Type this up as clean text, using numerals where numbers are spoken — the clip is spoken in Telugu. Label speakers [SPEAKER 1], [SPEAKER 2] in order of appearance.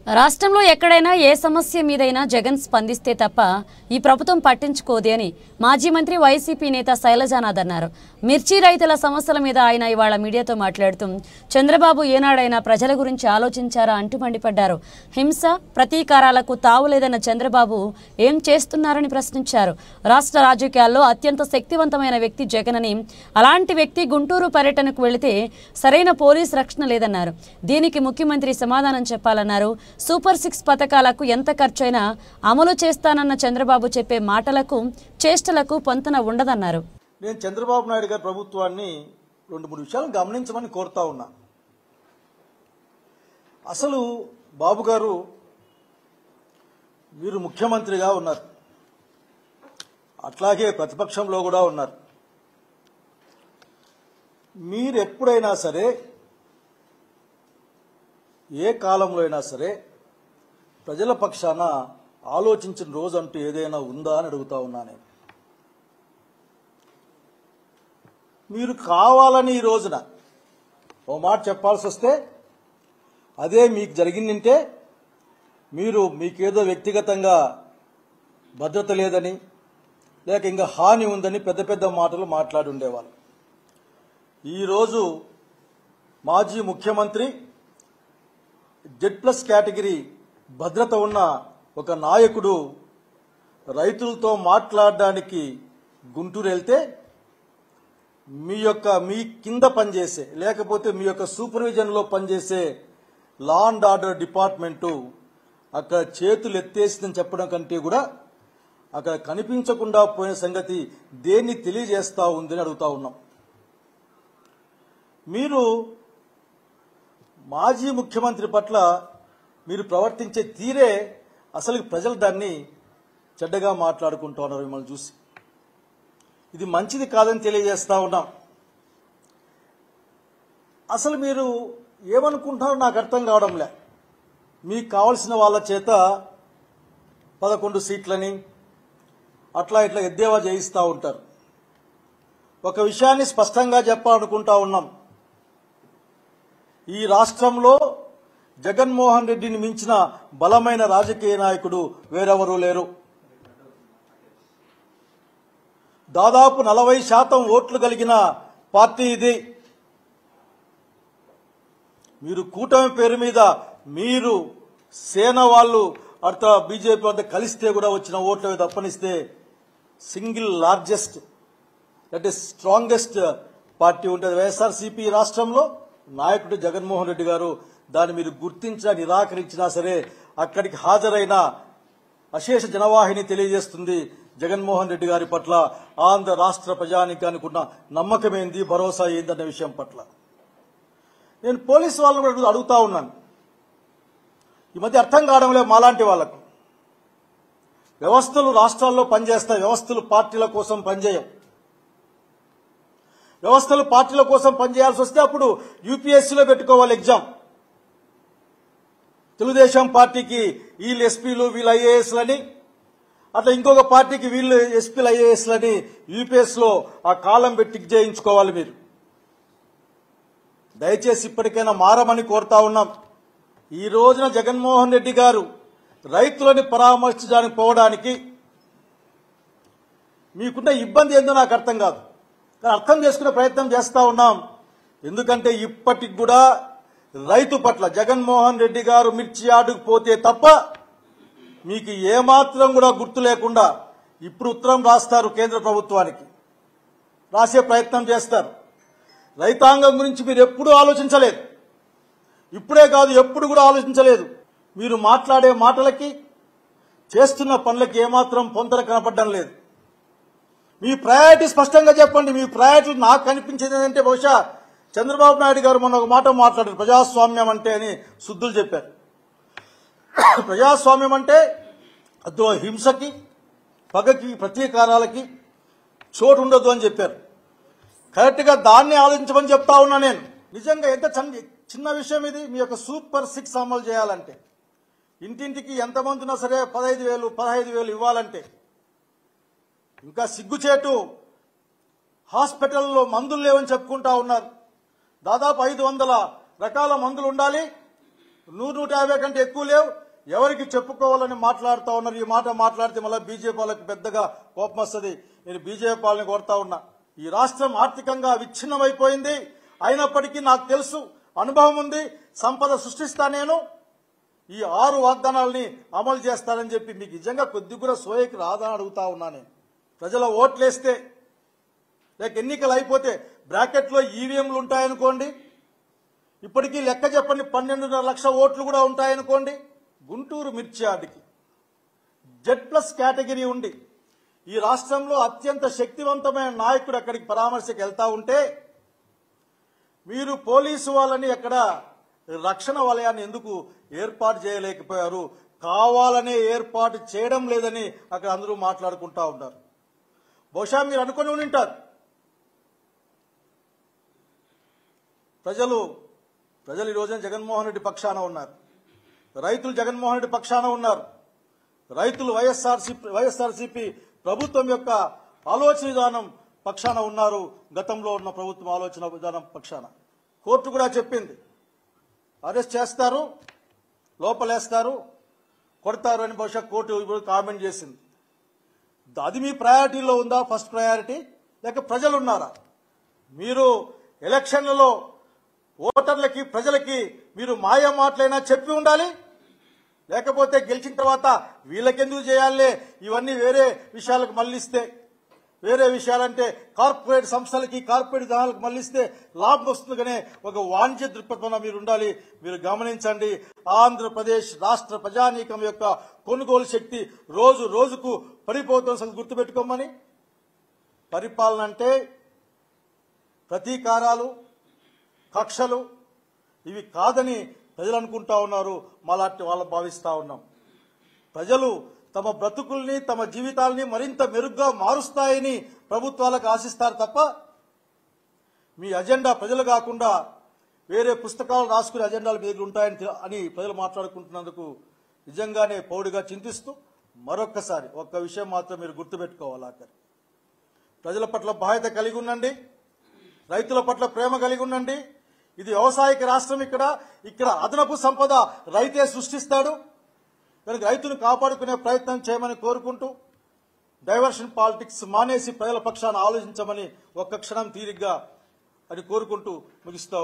[SPEAKER 1] రాష్ట్రంలో ఎక్కడైనా ఏ సమస్య మీదైనా జగన్ స్పందిస్తే తప్ప ఈ ప్రభుత్వం పట్టించుకోదు అని మాజీ మంత్రి వైసీపీ నేత శైలజానాథ్ అన్నారు. మిర్చి రైతుల సమస్యల మీద ఆయన ఇవాళ మీడియాతో మాట్లాడుతూ చంద్రబాబు ఏనాడైనా ప్రజల గురించి ఆలోచించారా అంటూ మండిపడ్డారు. హింస ప్రతీకారాలకు తావులేదన్న చంద్రబాబు ఏం చేస్తున్నారని ప్రశ్నించారు. రాష్ట్ర రాజకీయాల్లో అత్యంత శక్తివంతమైన వ్యక్తి జగన్ అని, అలాంటి వ్యక్తి గుంటూరు పర్యటనకు వెళితే సరైన పోలీస్ రక్షణ లేదన్నారు. దీనికి ముఖ్యమంత్రి సమాధానం చెప్పాలన్నారు. సూపర్ 6 పథకాలకు ఎంత ఖర్చైనా అమలు చేస్తానన్న చంద్రబాబు చెప్పే మాటలకు చేష్టలకు పొంతన ఉండదన్నారు.
[SPEAKER 2] నేను చంద్రబాబు నాయుడు గారి ప్రభుత్వాన్ని 2-3 విషయాలు గమనించమని కోరుతా ఉన్నా. అసలు బాబు గారు మీరు ముఖ్యమంత్రిగా ఉన్నారు, అట్లాగే ప్రతిపక్షంలో కూడా ఉన్నారు. మీరు ఎప్పుడైనా సరే ఏ కాలంలో అయినా సరే ప్రజల పక్షాన ఆలోచించిన రోజు అంటూ ఏదైనా ఉందా అని అడుగుతా ఉన్నా నేను. మీరు కావాలని ఈ రోజున ఓ మాట చెప్పాల్సి వస్తే అదే మీకు జరిగిందంటే మీరు మీకేదో వ్యక్తిగతంగా భద్రత లేదని లేక ఇంకా హాని ఉందని పెద్ద పెద్ద మాటలు మాట్లాడి ఉండేవాళ్ళు. ఈరోజు మాజీ ముఖ్యమంత్రి Z+ కేటగిరీ భద్రత ఉన్న ఒక నాయకుడు రైతులతో మాట్లాడడానికి గుంటూరు వెళ్తే మీ కింద పనిచేసే లేకపోతే మీ యొక్క సూపర్విజన్లో పనిచేసే లా అండ్ ఆర్డర్ డిపార్ట్మెంటు అక్కడ చేతులు ఎత్తేసిందని చెప్పడం కంటే కూడా అక్కడ కనిపించకుండా పోయిన సంగతి దేన్ని తెలియజేస్తా ఉందని అడుగుతా ఉన్నాం. మీరు మాజీ ముఖ్యమంత్రి పట్ల మీరు ప్రవర్తించే తీరే అసలు ప్రజలు దాన్ని చెడ్డగా మాట్లాడుకుంటూ ఉన్నారు. మిమ్మల్ని చూసి ఇది మంచిది కాదని తెలియజేస్తా ఉన్నాం. అసలు మీరు ఏమనుకుంటున్నారో నాకు అర్థం కావడంలే. మీకు కావలసిన వాళ్ళ చేత 11 సీట్లని అట్లా ఇట్లా ఎద్దేవా చేయిస్తూ ఉంటారు. ఒక విషయాన్ని స్పష్టంగా చెప్పాలనుకుంటా ఉన్నాం. ఈ రాష్ట్రంలో జగన్మోహన్ రెడ్డిని మించిన బలమైన రాజకీయ నాయకుడు వేరెవరూ లేరు. దాదాపు 40% ఓట్లు కలిగిన పార్టీ ఇది. మీరు కూటమి పేరు మీద మీరు సేన వాళ్ళు అర్థ బీజేపీ వద్ద కలిస్తే కూడా వచ్చిన ఓట్లు తప్పనిస్తే సింగిల్ లార్జెస్ట్ అంటే స్ట్రాంగెస్ట్ పార్టీ ఉంటుంది వైఎస్ఆర్సీపీ రాష్ట్రంలో. నాయకుడు జగన్మోహన్ రెడ్డి గారు దాన్ని మీరు గుర్తించినా నిరాకరించినా సరే అక్కడికి హాజరైన అశేష జనవాహిని తెలియజేస్తుంది జగన్మోహన్ రెడ్డి గారి పట్ల ఆంధ్ర రాష్ట్ర ప్రజానీకానికి ఉన్న నమ్మకం ఏంది, భరోసా ఏందన్న విషయం పట్ల. నేను పోలీసు వాళ్ళని కూడా అడుగుతా ఉన్నాను. ఈ మధ్య అర్థం కావడం లేదు మాలాంటి వాళ్లకు. వ్యవస్థలు రాష్ట్రాల్లో పనిచేస్తాయి, వ్యవస్థలు పార్టీల కోసం పనిచేయవు. వ్యవస్థలు పార్టీల కోసం పనిచేయాల్సి వస్తే అప్పుడు యూపీఎస్సీలో పెట్టుకోవాలి ఎగ్జామ్. తెలుగుదేశం పార్టీకి వీళ్ళు ఎస్పీలు వీళ్ళు ఐఏఎస్లని, అట్లా ఇంకొక పార్టీకి వీళ్ళు ఎస్పీలు ఐఏఎస్లని యూపీఎస్లో ఆ కాలం పెట్టి చేయించుకోవాలి. మీరు దయచేసి ఇప్పటికైనా మారమని కోరుతా ఉన్నాం. ఈ రోజున జగన్మోహన్ రెడ్డి గారు రైతులని పరామర్శించడానికి పోవడానికి మీకున్న ఇబ్బంది ఏందో నాకు అర్థం కాదు, కానీ అర్థం చేసుకునే ప్రయత్నం చేస్తా ఉన్నాం. ఎందుకంటే ఇప్పటికి కూడా రైతు పట్ల జగన్మోహన్ రెడ్డి గారు మిర్చి యార్డుకు పోతే తప్ప మీకు ఏమాత్రం కూడా గుర్తు లేకుండా ఇప్పుడు ఉత్తరం రాస్తారు కేంద్ర ప్రభుత్వానికి, రాసే ప్రయత్నం చేస్తారు. రైతాంగం గురించి మీరు ఎప్పుడూ ఆలోచించలేదు, ఇప్పుడే కాదు ఎప్పుడు కూడా ఆలోచించలేదు. మీరు మాట్లాడే మాటలకి చేస్తున్న పనులకి ఏమాత్రం పొంతన కనపడడం లేదు. మీ ప్రయారిటీ స్పష్టంగా చెప్పండి. మీ ప్రయారిటీ నాకు కనిపించేది ఏంటంటే బహుశా చంద్రబాబు నాయుడు గారు మొన్న ఒక మాట మాట్లాడారు, ప్రజాస్వామ్యం అంటే అని శుద్ధులు చెప్పారు. ప్రజాస్వామ్యం అంటే అదో హింసకి పగకి ప్రతీకారాలకి చోటు ఉండదు అని చెప్పారు. కరెక్ట్గా దాన్ని ఆలోచించమని చెప్తా ఉన్నా నేను. నిజంగా ఎంత చిన్న విషయం ఇది. మీ యొక్క సూపర్ 6 అమలు చేయాలంటే ఇంటింటికి ఎంతమంది ఉన్నా సరే 15,000 15,000 ఇవ్వాలంటే ఇంకా సిగ్గుచేటు హాస్పిటల్లో మందులు లేవని చెప్పుకుంటా ఉన్నారు. దాదాపు 500 రకాల మందులు ఉండాలి. 100-150 కంటే ఎక్కువ లేవు. ఎవరికి చెప్పుకోవాలని మాట్లాడుతూ ఉన్నారు. ఈ మాట మాట్లాడితే మళ్ళీ బీజేపీ వాళ్ళకి పెద్దగా కోపం వస్తుంది. నేను బీజేపీ వాళ్ళని కోరుతా ఉన్నా. ఈ రాష్ట్రం ఆర్థికంగా విచ్ఛిన్నమైపోయింది. అయినప్పటికీ నాకు తెలుసు, అనుభవం ఉంది, సంపద సృష్టిస్తా, నేను ఈ 6 వాగ్దానాలని అమలు చేస్తానని చెప్పి మీకు నిజంగా కొద్ది కూడా సోయకి రాదని అడుగుతా ఉన్నా. నేను ప్రజల ఓట్లేస్తే లేక ఎన్నికలు అయిపోతే బ్రాకెట్లో ఈవీఎంలు ఉంటాయనుకోండి, ఇప్పటికీ లెక్క చెప్పండి 12.5 లక్షల ఓట్లు కూడా ఉంటాయనుకోండి. గుంటూరు మిర్చి యార్డుకి Z+ కేటగిరీ ఉండి ఈ రాష్ట్రంలో అత్యంత శక్తివంతమైన నాయకుడు అక్కడికి పరామర్శకు వెళ్తా ఉంటే మీరు పోలీసు వాళ్ళని అక్కడ రక్షణ వలయాన్ని ఎందుకు ఏర్పాటు చేయలేకపోయారు? కావాలనే ఏర్పాటు చేయడం లేదని అక్కడ అందరూ మాట్లాడుకుంటా ఉంటారు. బహుశా మీరు అనుకుని ఉంటారు, ప్రజలు ఈ రోజున జగన్మోహన్ రెడ్డి పక్షాన ఉన్నారు, రైతులు జగన్మోహన్ రెడ్డి పక్షాన ఉన్నారు, రైతులు వైఎస్ఆర్సీపీ ప్రభుత్వం యొక్క ఆలోచన విధానం పక్షాన ఉన్నారు, గతంలో ఉన్న ప్రభుత్వం ఆలోచన విధానం పక్షాన. కోర్టు కూడా చెప్పింది, అరెస్ట్ చేస్తారు, లోపలేస్తారు, కొడతారు అని బహుశా కోర్టు ఇప్పుడు కామెంట్ చేసింది. అది మీ ప్రయారిటీలో ఉందా? ఫస్ట్ ప్రయారిటీ లేక ప్రజలు ఉన్నారా? మీరు ఎలక్షన్లలో ఓటర్లకి ప్రజలకి మీరు మాయ మాటలైనా చెప్పి ఉండాలి, లేకపోతే గెలిచిన తర్వాత వీళ్ళకెందుకు చేయాలే ఇవన్నీ వేరే విషయాలకు మళ్లిస్తే, వేరే విషయాలంటే కార్పొరేట్ సంస్థలకి కార్పొరేట్ జనాలకు మళ్లిస్తే లాభం వస్తుంది కానీ ఒక వాణిజ్య దృక్పథంలో మీరు ఉండాలి. మీరు గమనించండి, ఆంధ్రప్రదేశ్ రాష్ట్ర ప్రజానీకం యొక్క కొనుగోలు శక్తి రోజు రోజుకు పడిపోతున్న సంగతి గుర్తుపెట్టుకోమని. పరిపాలన అంటే ప్రతీకారాలు, కక్షలు ఇవి కాదని ప్రజలు అనుకుంటా ఉన్నారు, మాలాంటి వాళ్ళు భావిస్తా ఉన్నాం. ప్రజలు తమ బ్రతుకుల్ని తమ జీవితాలని మరింత మెరుగ్గా మారుస్తాయని ప్రభుత్వాలకు ఆశిస్తారు తప్ప మీ అజెండా ప్రజలు కాకుండా వేరే పుస్తకాలు రాసుకునే అజెండాలు మీ దగ్గర ఉంటాయని అని ప్రజలు మాట్లాడుకుంటున్నందుకు నిజంగానే పౌడిగా చింతిస్తూ మరొక్కసారి ఒక్క విషయం మాత్రం మీరు గుర్తుపెట్టుకోవాలి. ఆఖరి ప్రజల పట్ల బాధ్యత కలిగి ఉండండి, రైతుల పట్ల ప్రేమ కలిగి ఉండండి. ఇది వ్యవసాయక రాష్ట్రం. ఇక్కడ అదనపు సంపద రైతే సృష్టిస్తాడు కనుక రైతును కాపాడుకునే ప్రయత్నం చేయమని కోరుకుంటూ డైవర్షన్ పాలిటిక్స్ మానేసి ప్రజల పక్షాన ఆలోచించమని ఒక్క క్షణం తీరిగ్గా అని కోరుకుంటూ ముగిస్తా ఉన్నాను.